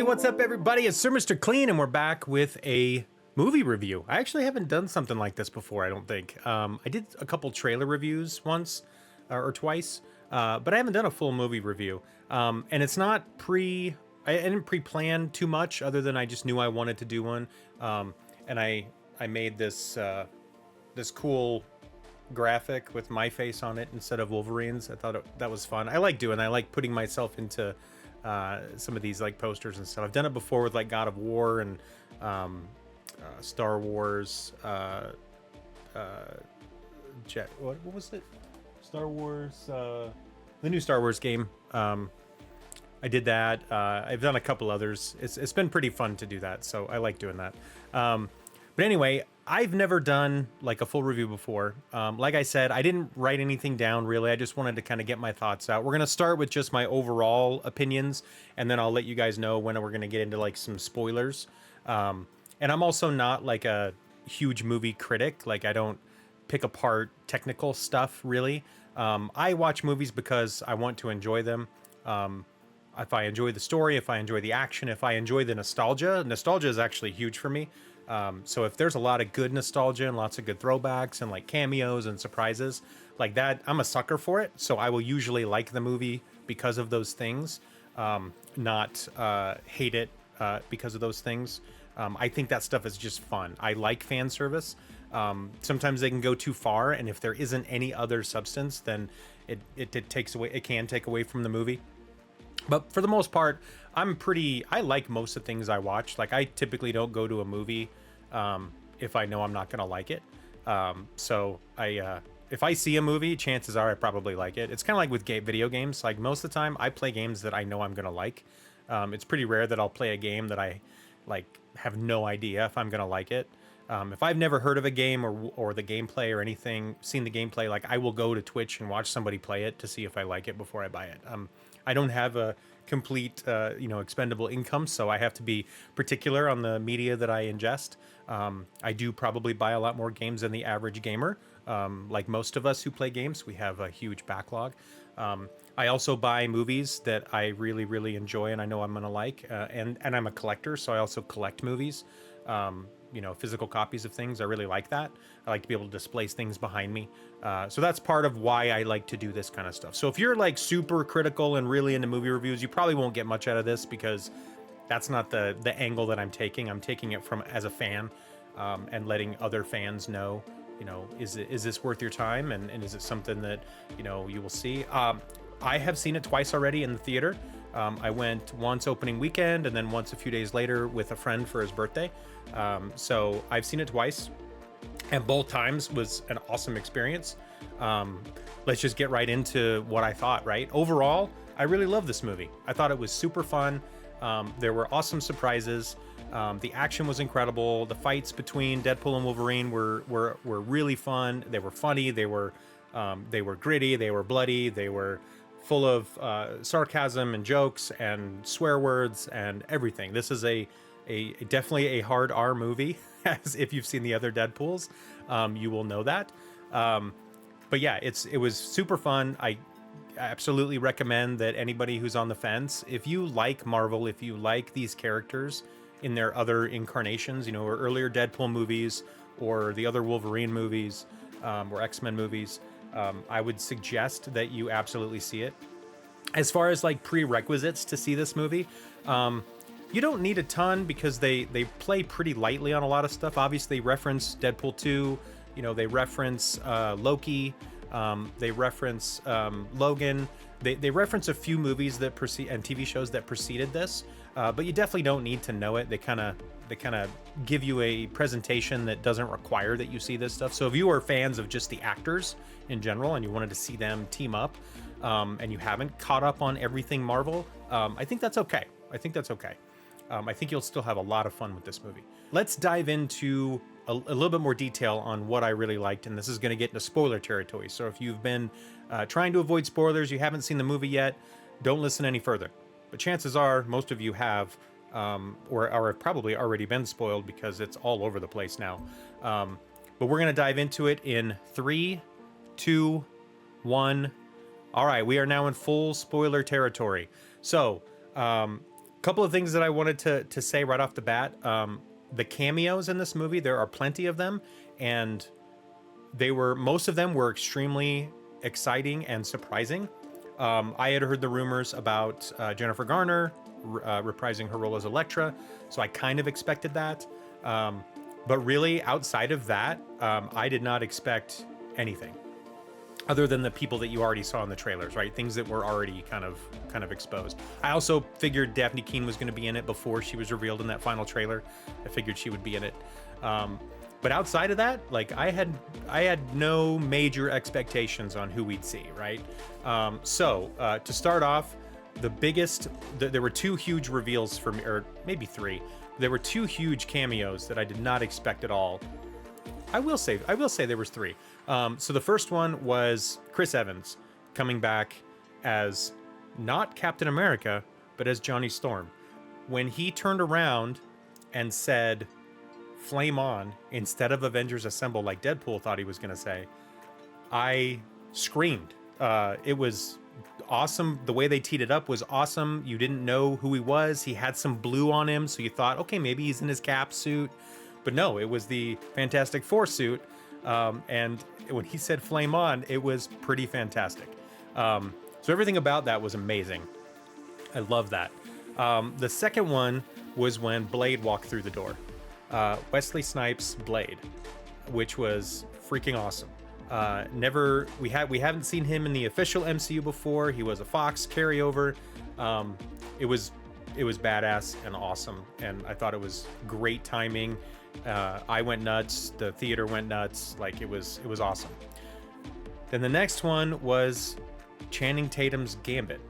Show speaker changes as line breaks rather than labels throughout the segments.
What's up, everybody? It's Sir Mr. Clean, and we're back with a movie review. I actually haven't done something like this before, I don't think. I did a couple trailer reviews once or twice, but I haven't done a full movie review. And it's not I didn't pre-plan too much, other than I just knew I wanted to do one. And I made this this cool graphic with my face on it instead of Wolverine's. I thought that was fun. I like doing that. I like putting myself into some of these like posters and stuff. I've done it before with like God of War and Star Wars. What was it? Star Wars. The new Star Wars game. I did that. I've done a couple others. It's been pretty fun to do that, so I like doing that. But anyway, I've never done like a full review before. Like I said, I didn't write anything down really. I just wanted to kind of get my thoughts out. We're going to start with just my overall opinions, and then I'll let you guys know when we're going to get into like some spoilers. And I'm also not like a huge movie critic. Like, I don't pick apart technical stuff really. I watch movies because I want to enjoy them. If I enjoy the story, if I enjoy the action, if I enjoy the nostalgia is actually huge for me. So if there's a lot of good nostalgia and lots of good throwbacks and like cameos and surprises like that, I'm a sucker for it. So I will usually like the movie because of those things, not hate it because of those things. I think that stuff is just fun. I like fan service. Sometimes they can go too far, and if there isn't any other substance, then it takes away. It can take away from the movie. But for the most part, I like most of the things I watch. Like, I typically don't go to a movie if I know I'm not going to like it. So if I see a movie, chances are I probably like it. It's kind of like with video games. Like, most of the time, I play games that I know I'm going to like. It's pretty rare that I'll play a game that I like have no idea if I'm going to like it. If I've never heard of a game or the gameplay or anything, seen the gameplay, like, I will go to Twitch and watch somebody play it to see if I like it before I buy it. I don't have a complete, expendable income, so I have to be particular on the media that I ingest. I do probably buy a lot more games than the average gamer. Like most of us who play games, we have a huge backlog. I also buy movies that I really, really enjoy and I know I'm going to like. And I'm a collector, so I also collect movies. Physical copies of things. I really like that. I like to be able to display things behind me. So that's part of why I like to do this kind of stuff. So if you're like super critical and really into movie reviews, you probably won't get much out of this because that's not the angle that I'm taking. I'm taking it from as a fan, and letting other fans know, is this worth your time? And is it something that, you will see? I have seen it twice already in the theater. I went once opening weekend and then once a few days later with a friend for his birthday. So I've seen it twice, and both times was an awesome experience. Let's just get right into what I thought, right? Overall, I really love this movie. I thought it was super fun. There were awesome surprises. The action was incredible. The fights between Deadpool and Wolverine were really fun. They were funny. They were gritty. They were bloody. They were full of sarcasm and jokes and swear words and everything. This is a definitely a hard R movie, as if you've seen the other Deadpools, you will know that. But yeah, it was super fun. I absolutely recommend that anybody who's on the fence, if you like Marvel, if you like these characters in their other incarnations, or earlier Deadpool movies or the other Wolverine movies, or X-Men movies, I would suggest that you absolutely see it. As far as like prerequisites to see this movie, you don't need a ton because they play pretty lightly on a lot of stuff. Obviously, they reference Deadpool 2, they reference Loki, they reference Logan. They reference a few movies that precede and TV shows that preceded this, but you definitely don't need to know it. They kind of give you a presentation that doesn't require that you see this stuff. So if you are fans of just the actors in general and you wanted to see them team up, and you haven't caught up on everything Marvel, I think that's okay. I think you'll still have a lot of fun with this movie. Let's dive into a little bit more detail on what I really liked, and this is going to get into spoiler territory. So if you've been trying to avoid spoilers, you haven't seen the movie yet, don't listen any further. But chances are most of you have, or have probably already been spoiled because it's all over the place now. But we're going to dive into it in 3, 2, 1. All right, we are now in full spoiler territory. So Couple of things that I wanted to say right off the bat. The cameos in this movie, there are plenty of them, and most of them were extremely exciting and surprising. I had heard the rumors about Jennifer Garner reprising her role as Elektra, so I kind of expected that. But really, outside of that, I did not expect anything other than the people that you already saw in the trailers, right? Things that were already kind of exposed. I also figured Daphne Keane was going to be in it before she was revealed in that final trailer. I figured she would be in it. But outside of that, like I had no major expectations on who we'd see, right? So to start off, there were two huge reveals for me, or maybe three. There were two huge cameos that I did not expect at all. I will say there was three. So the first one was Chris Evans coming back as not Captain America, but as Johnny Storm. When he turned around and said, "Flame on," instead of Avengers Assemble, like Deadpool thought he was going to say, I screamed. It was awesome. The way they teed it up was awesome. You didn't know who he was. He had some blue on him, so you thought, okay, maybe he's in his Cap suit. But no, it was the Fantastic Four suit. And when he said "flame on," it was pretty fantastic. So everything about that was amazing. I love that. The second one was when Blade walked through the door. Wesley Snipes' Blade, which was freaking awesome. We haven't seen him in the official MCU before. He was a Fox carryover. It was badass and awesome, and I thought it was great timing. I went nuts. The theater went nuts. Like it was awesome. Then the next one was Channing Tatum's Gambit.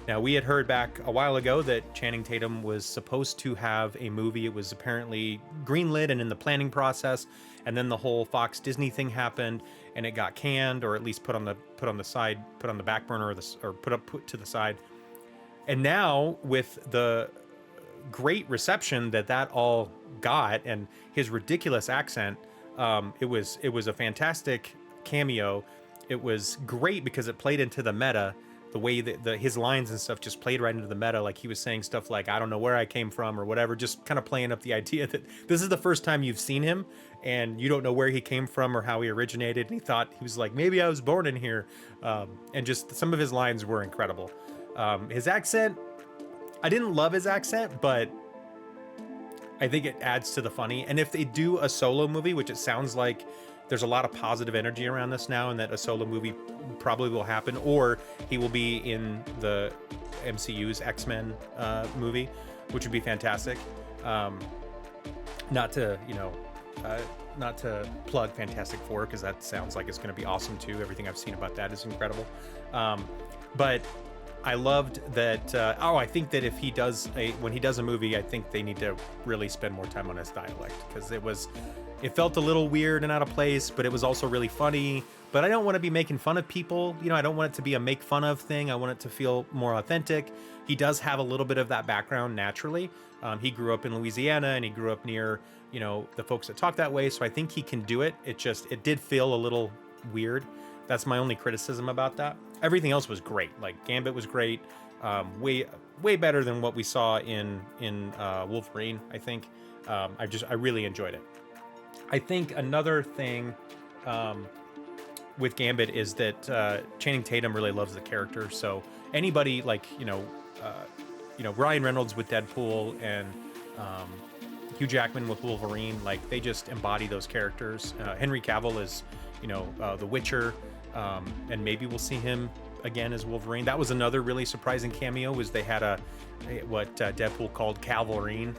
Now, we had heard back a while ago that Channing Tatum was supposed to have a movie. It was apparently greenlit and in the planning process, and then the whole Fox Disney thing happened, and it got canned, or at least put on the back burner, or put to the side. And now, with the great reception that all got, and his ridiculous accent, it was a fantastic cameo. It was great because it played into the meta. The way that his lines and stuff just played right into the meta. Like he was saying stuff like, "I don't know where I came from," or whatever, just kind of playing up the idea that this is the first time you've seen him and you don't know where he came from or how he originated. And he was like, maybe I was born in here. And just some of his lines were incredible. His accent, I didn't love his accent, but I think it adds to the funny. And if they do a solo movie, which it sounds like there's a lot of positive energy around this now, and that a solo movie probably will happen, or he will be in the MCU's X-Men movie, which would be fantastic. Not to plug Fantastic Four, because that sounds like it's going to be awesome too. Everything I've seen about that is incredible. But I loved that. I think that if when he does a movie, I think they need to really spend more time on his dialect, because it felt a little weird and out of place, but it was also really funny. But I don't want to be making fun of people. I don't want it to be a make fun of thing. I want it to feel more authentic. He does have a little bit of that background naturally. He grew up in Louisiana, and he grew up near, the folks that talk that way. So I think he can do it. It did feel a little weird. That's my only criticism about that. Everything else was great. Like Gambit was great. Way better than what we saw in Wolverine, I think. I really enjoyed it. I think another thing with Gambit is that Channing Tatum really loves the character. So anybody like Ryan Reynolds with Deadpool and Hugh Jackman with Wolverine, like they just embody those characters. Henry Cavill is The Witcher, and maybe we'll see him again as Wolverine. That was another really surprising cameo. Was they had what Deadpool called Calverine.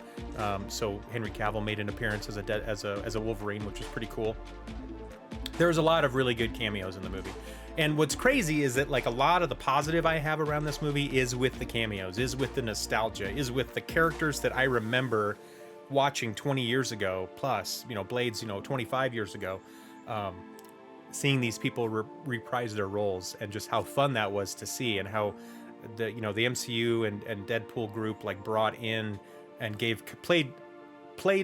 So Henry Cavill made an appearance as a Wolverine, which was pretty cool. There was a lot of really good cameos in the movie. And what's crazy is that like a lot of the positive I have around this movie is with the cameos, is with the nostalgia, is with the characters that I remember watching 20 years ago, plus, Blade's, 25 years ago. Seeing these people reprise their roles, and just how fun that was to see, and how the MCU and Deadpool group like brought in and played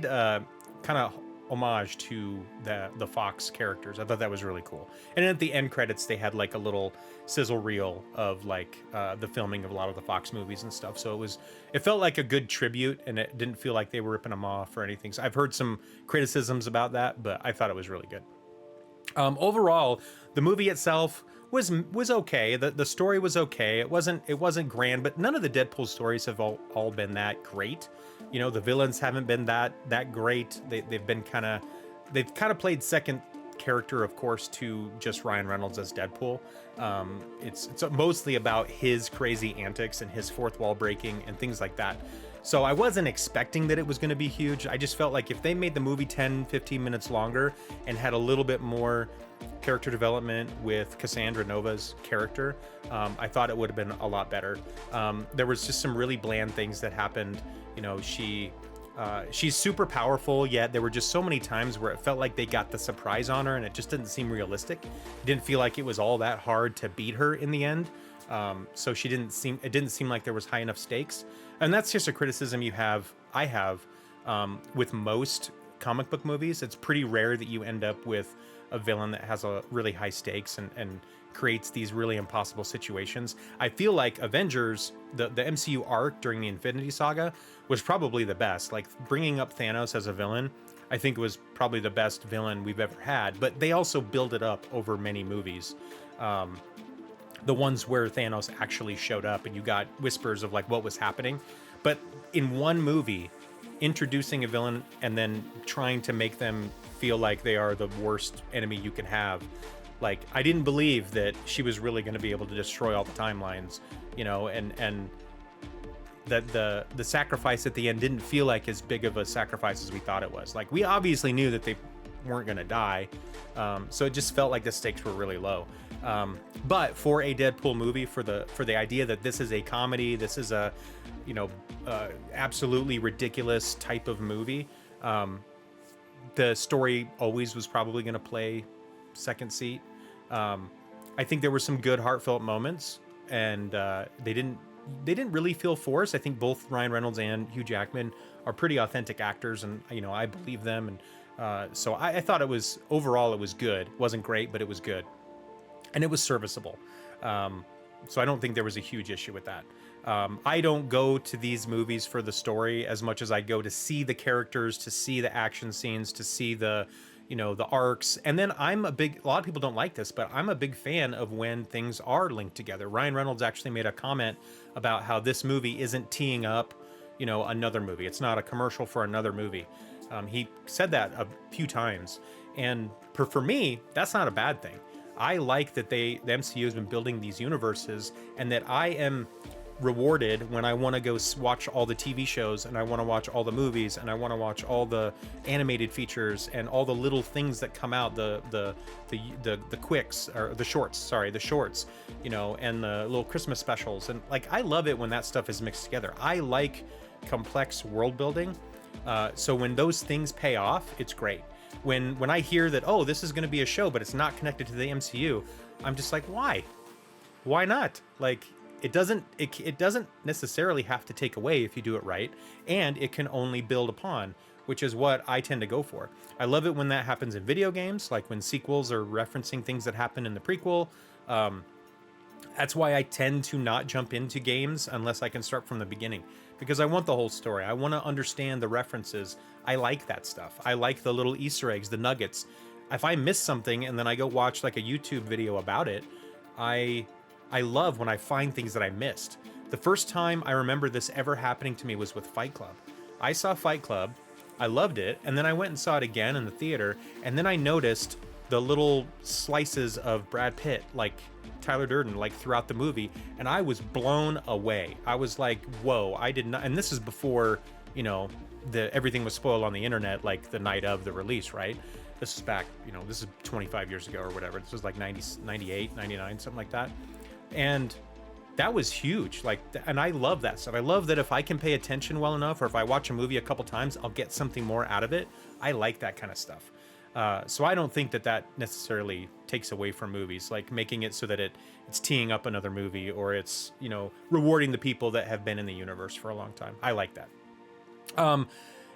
kind of homage to the Fox characters. I thought that was really cool. And at the end credits, they had like a little sizzle reel of like the filming of a lot of the Fox movies and stuff. So it felt like a good tribute, and it didn't feel like they were ripping them off or anything. So I've heard some criticisms about that, but I thought it was really good. Overall, the movie itself was okay. The story was okay. It wasn't grand, but none of the Deadpool stories have all been that great. You know, the villains haven't been that great. They've kind of played second character, of course, to just Ryan Reynolds as Deadpool. It's mostly about his crazy antics and his fourth wall breaking and things like that. So I wasn't expecting that it was going to be huge. I just felt like if they made the movie 10-15 minutes longer and had a little bit more character development with Cassandra Nova's character, I thought it would have been a lot better. There was just some really bland things that happened. You know, she's super powerful, yet there were just so many times where it felt like they got the surprise on her and it just didn't seem realistic. It didn't feel like it was all that hard to beat her in the end. So it didn't seem like there was high enough stakes. And that's just a criticism I have with most comic book movies. It's pretty rare that you end up with a villain that has a really high stakes and creates these really impossible situations. I feel like Avengers, the MCU arc during the Infinity Saga, was probably the best. Like, bringing up Thanos as a villain, I think was probably the best villain we've ever had. But they also build it up over many movies. The ones where Thanos actually showed up and you got whispers of like what was happening. But in one movie, introducing a villain and then trying to make them feel like they are the worst enemy you can have. Like, I didn't believe that she was really going to be able to destroy all the timelines, you know, and that the sacrifice at the end didn't feel like as big of a sacrifice as we thought it was. Like, we obviously knew that they weren't going to die. So it just felt like the stakes were really low. But for a Deadpool movie, for the idea that this is a comedy, this is a, you know, absolutely ridiculous type of movie, the story always was probably going to play second seat. I think there were some good heartfelt moments, and they didn't really feel forced. I think both Ryan Reynolds and Hugh Jackman are pretty authentic actors, and you know, I believe them. And so I thought it was good. It wasn't great, but it was good, and it was serviceable. So I don't think there was a huge issue with that. I don't go to these movies for the story as much as I go to see the characters, to see the action scenes, to see the, you know, the arcs. And then a lot of people don't like this, but I'm a big fan of when things are linked together. Ryan Reynolds actually made a comment about how this movie isn't teeing up, you know, another movie. It's not a commercial for another movie. He said that a few times. And for me, that's not a bad thing. I like that the MCU has been building these universes, and that I am rewarded when I want to go watch all the TV shows, and I want to watch all the movies, and I want to watch all the animated features and all the little things that come out, the quicks, or the shorts, you know, and the little Christmas specials. And like, I love it when that stuff is mixed together. I like complex world building. So when those things pay off, it's great. When I hear that, oh, this is going to be a show, but it's not connected to the MCU, I'm just like, why not? Like, it doesn't necessarily have to take away if you do it right, and it can only build upon, which is what I tend to go for. I love it when that happens in video games, like when sequels are referencing things that happen in the prequel. That's why I tend to not jump into games unless I can start from the beginning, because I want the whole story. I want to understand the references. I like that stuff. I like the little Easter eggs, the nuggets. If I miss something and then I go watch like a YouTube video about it, I love when I find things that I missed. The first time I remember this ever happening to me was with Fight Club. I saw Fight Club, I loved it, and then I went and saw it again in the theater, and then I noticed the little slices of Brad Pitt, like Tyler Durden, like throughout the movie, and I was blown away. I was like, whoa, I did not, and this is before, you know, everything was spoiled on the internet, like the night of the release, right? This is back, you know, this is 25 years ago or whatever. This was like 90, 98, 99, something like that. And that was huge. Like, and I love that stuff. I love that if I can pay attention well enough, or if I watch a movie a couple times, I'll get something more out of it. I like that kind of stuff. So I don't think that necessarily takes away from movies, like making it so that it's teeing up another movie, or it's, you know, rewarding the people that have been in the universe for a long time. I like that.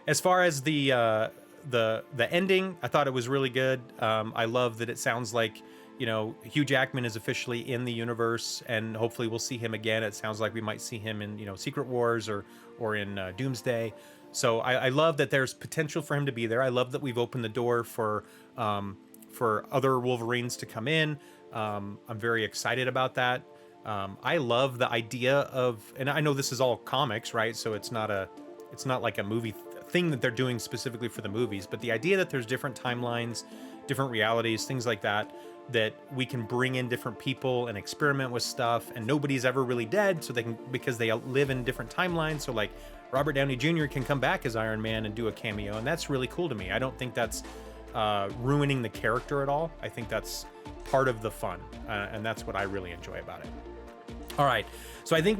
As far as the the ending, I thought it was really good. I love that it sounds like, you know, Hugh Jackman is officially in the universe, and hopefully we'll see him again. It sounds like we might see him in, you know, Secret Wars or in Doomsday. So I love that there's potential for him to be there. I love that we've opened the door for other Wolverines to come in. I'm very excited about that. I love the idea of, and I know this is all comics, right? So it's not like a movie thing that they're doing specifically for the movies, but the idea that there's different timelines, different realities, things like that, that we can bring in different people and experiment with stuff, and nobody's ever really dead, so they can, because they live in different timelines. So like Robert Downey Jr. can come back as Iron Man and do a cameo, and that's really cool to me. I don't think that's ruining the character at all. I think that's part of the fun, and that's what I really enjoy about it. All right, so I think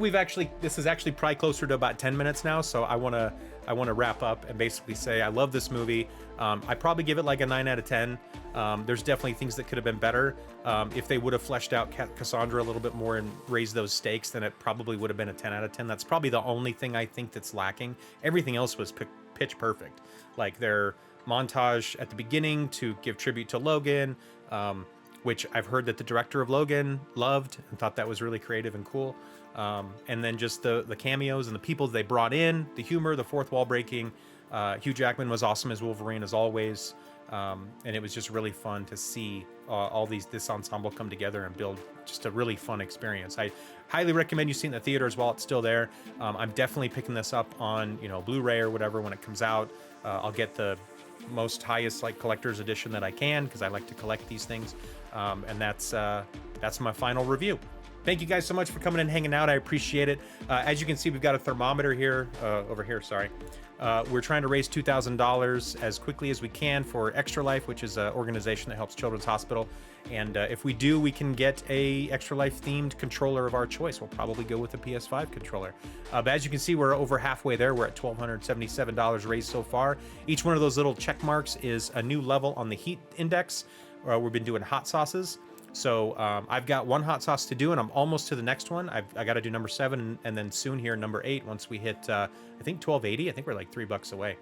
this is actually probably closer to about 10 minutes now, so I want to wrap up and basically say I love this movie. I probably give it like a 9 out of 10. There's definitely things that could have been better. If they would have fleshed out Cassandra a little bit more and raised those stakes, then it probably would have been a 10 out of 10. That's probably the only thing I think that's lacking. Everything else was pitch perfect. Like their montage at the beginning to give tribute to Logan, which I've heard that the director of Logan loved and thought that was really creative and cool. And then just the cameos and the people they brought in, the humor, the fourth wall breaking. Hugh Jackman was awesome as Wolverine as always. And it was just really fun to see this ensemble come together and build just a really fun experience. I highly recommend you see it in the theaters while it's still there. I'm definitely picking this up on, you know, Blu-ray or whatever when it comes out. I'll get the most highest like collector's edition that I can, because I like to collect these things. And that's my final review. Thank you guys so much for coming and hanging out. I appreciate it. As you can see, we've got a thermometer here, over here, sorry. We're trying to raise $2,000 as quickly as we can for Extra Life, which is an organization that helps Children's Hospital. And if we do, we can get a Extra Life themed controller of our choice. We'll probably go with a PS5 controller. But as you can see, we're over halfway there. We're at $1,277 raised so far. Each one of those little check marks is a new level on the heat index. We've been doing hot sauces. So I've got one hot sauce to do, and I'm almost to the next one. I got to do number 7, and then soon here number 8. Once we hit, I think 1280. I think we're like $3 away.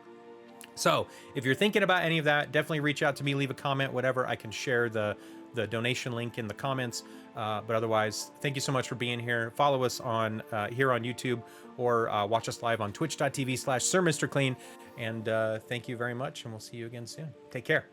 So if you're thinking about any of that, definitely reach out to me, leave a comment, whatever. I can share the donation link in the comments. But otherwise, thank you so much for being here. Follow us on here on YouTube, or watch us live on twitch.tv/SirMrClean. And thank you very much, and we'll see you again soon. Take care.